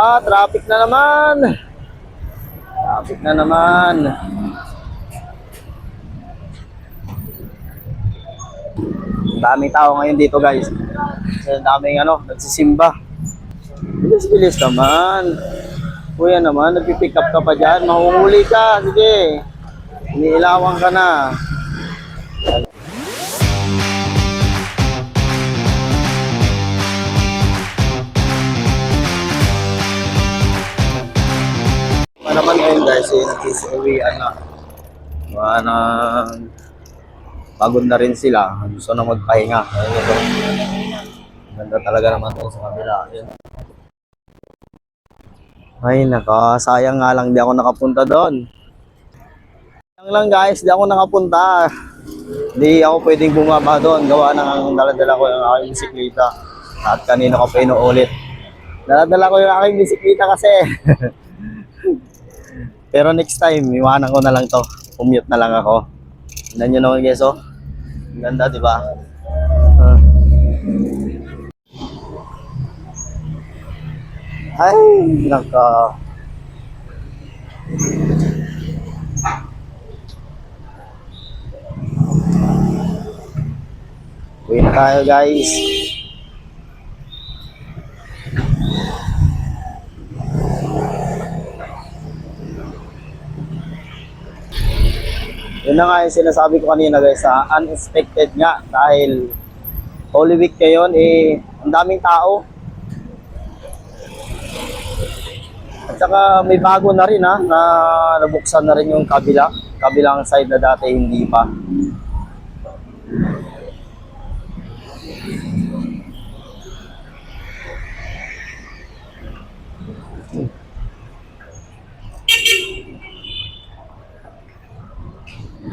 Traffic na naman. Traffic na naman. Daming tao ngayon dito, guys. Kasi daming nagsisimba. Bilis-bilis naman. Kuya naman, nagpipick up ka pa dyan. Mahuhuli ka. Sige. Iniilawang ka na. Ano naman ngayon, guys, nagkisuwian na. Pagod na rin sila. Gusto na magpahinga. Ganda talaga naman ito sa kabila. Ay, sayang nga lang di ako nakapunta doon. Sayang lang, guys, di ako nakapunta. Di ako pwedeng bumaba doon. Gawa ng daladala ko yung aking bisikleta. At kanina ko pa inuulit. Daladala ko yung aking bisikleta kasi. Pero next time, iwanan ko na lang to. Commute na lang ako. Tignan nyo naman, guys, oh. Ganda, di ba? Ay, naka. Uwi na tayo, guys. Yun na nga yung sinasabi ko kanina, guys, unexpected nga dahil Holy Week ngayon, ang daming tao. At saka may bago na rin na nabuksan na rin yung kabilang side na dati hindi pa.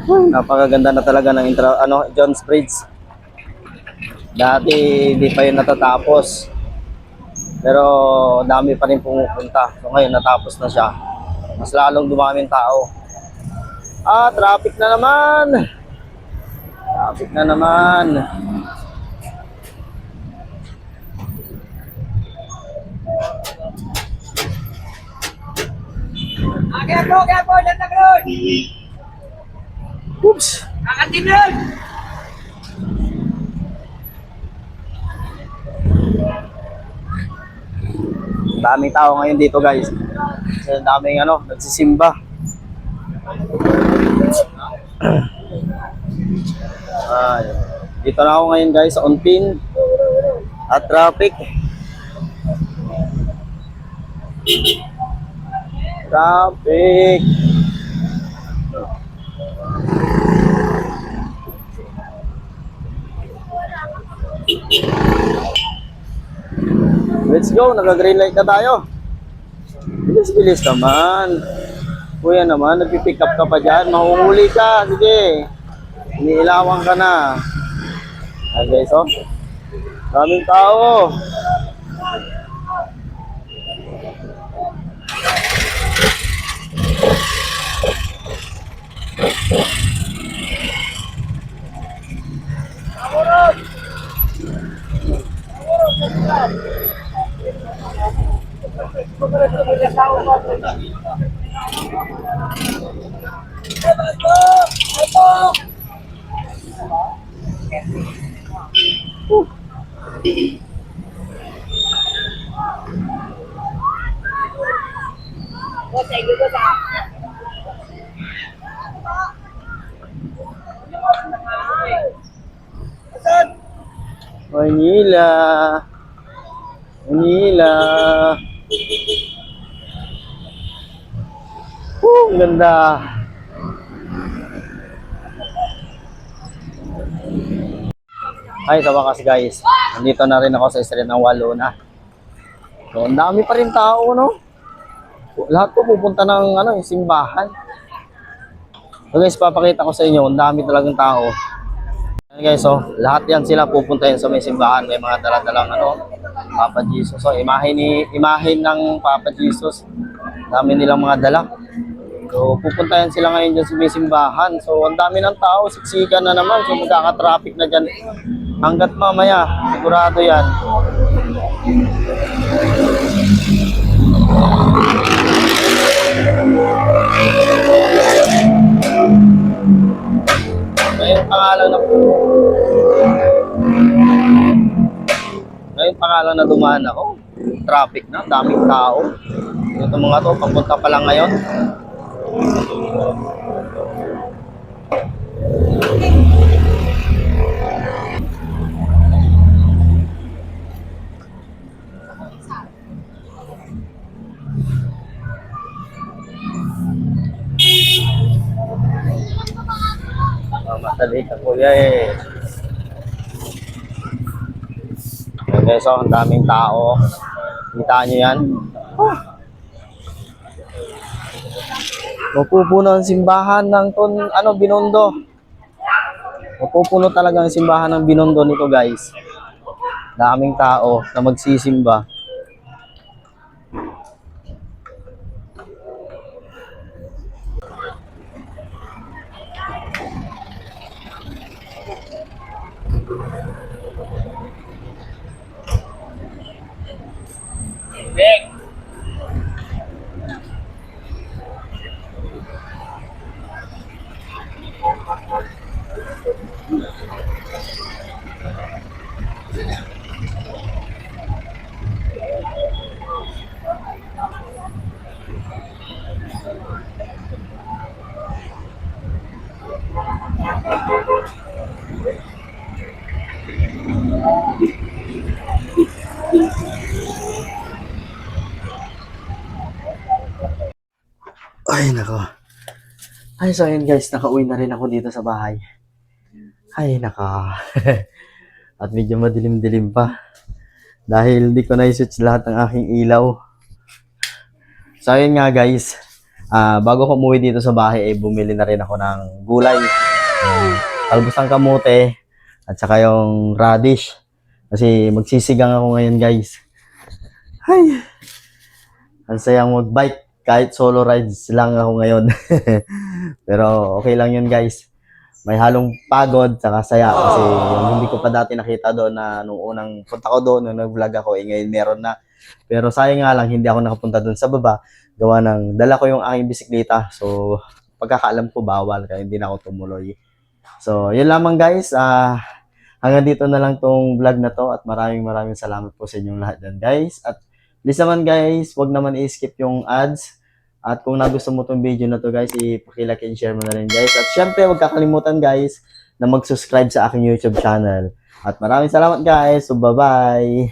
Napakaganda na talaga ng John's Bridge. Dati hindi pa yun natatapos. Pero dami pa rin pumupunta. So ngayon natapos na siya. Mas lalong dumaming tao. Traffic na naman. Traffic na naman. Gapo, datang. Oops. Kakatingin! Daming tao ngayon dito, guys. Kasi daming nagsisimba. Dito na ako ngayon, guys, sa Onpin. At traffic. Traffic. Let's go, naka-green light na tayo. Bilis-bilis naman. Kuya naman, nagpipick up ka pa dyan. Mahuhuli ka, sige. Iniilawang ka na. Ay, guys, oh. Daming tao. Manila. Manila. Ang ganda. Ay, sa wakas, guys. Nandito na rin ako sa street ng Walona. So, ang dami pa rin tao, no? Lahat po pupunta ng simbahan. So, guys, papakita ko sa inyo, ang dami talagang tao. Ayan, guys, so, lahat yan sila pupunta yan sa may simbahan. May mga daladalang Papa Jesus. So, imahin ng Papa Jesus. Dami nilang mga dala. So, pupuntahan sila ngayon dyan sa may simbahan. So, ang dami ng tao, siksikan na naman. So, magkaka-traffic na dyan. Hanggat mamaya, sigurado yan. Ngayon pa nga lang na dumaan ako. Traffic na, daming tao. Ito mga to, papunta pa lang ngayon. Madali ka kuya eh. Ayan guys, oh, ang daming tao. Kita nyo yan. Mapupuno ang simbahan ng Binondo. Mapupuno talaga ang simbahan ng Binondo nito guys. Daming tao na magsisimba. Ay, nako. Ay, so yun guys, nakauwi na rin ako dito sa bahay. Ay, nako. At medyo madilim-dilim pa. Dahil di ko na-switch lahat ng aking ilaw. So yun nga guys, bago ko umuwi dito sa bahay, bumili na rin ako ng gulay. Albusang kamote, at saka yung radish. Kasi magsisigang ako ngayon guys. Ay, ang sayang mag-bike. Kahit solo rides lang ako ngayon. Pero okay lang yun guys. May halong pagod saka saya kasi yung hindi ko pa dati nakita doon na nung unang punta ko doon, nung nag-vlog ako, ngayon meron na. Pero sayang nga lang hindi ako nakapunta doon sa baba. Gawa ng dala ko yung aking bisikleta. So pagkakaalam ko bawal kaya hindi na ako tumuloy. So yun lamang guys. Hanggang dito na lang tong vlog na to at maraming salamat po sa inyong lahat dyan guys. At please naman guys, wag naman i-skip yung ads. At kung nagustuhan mo itong video na to guys, i-like and share mo na rin guys. At syempre, huwag kakalimutan guys na mag-subscribe sa aking YouTube channel. At maraming salamat guys. So bye-bye.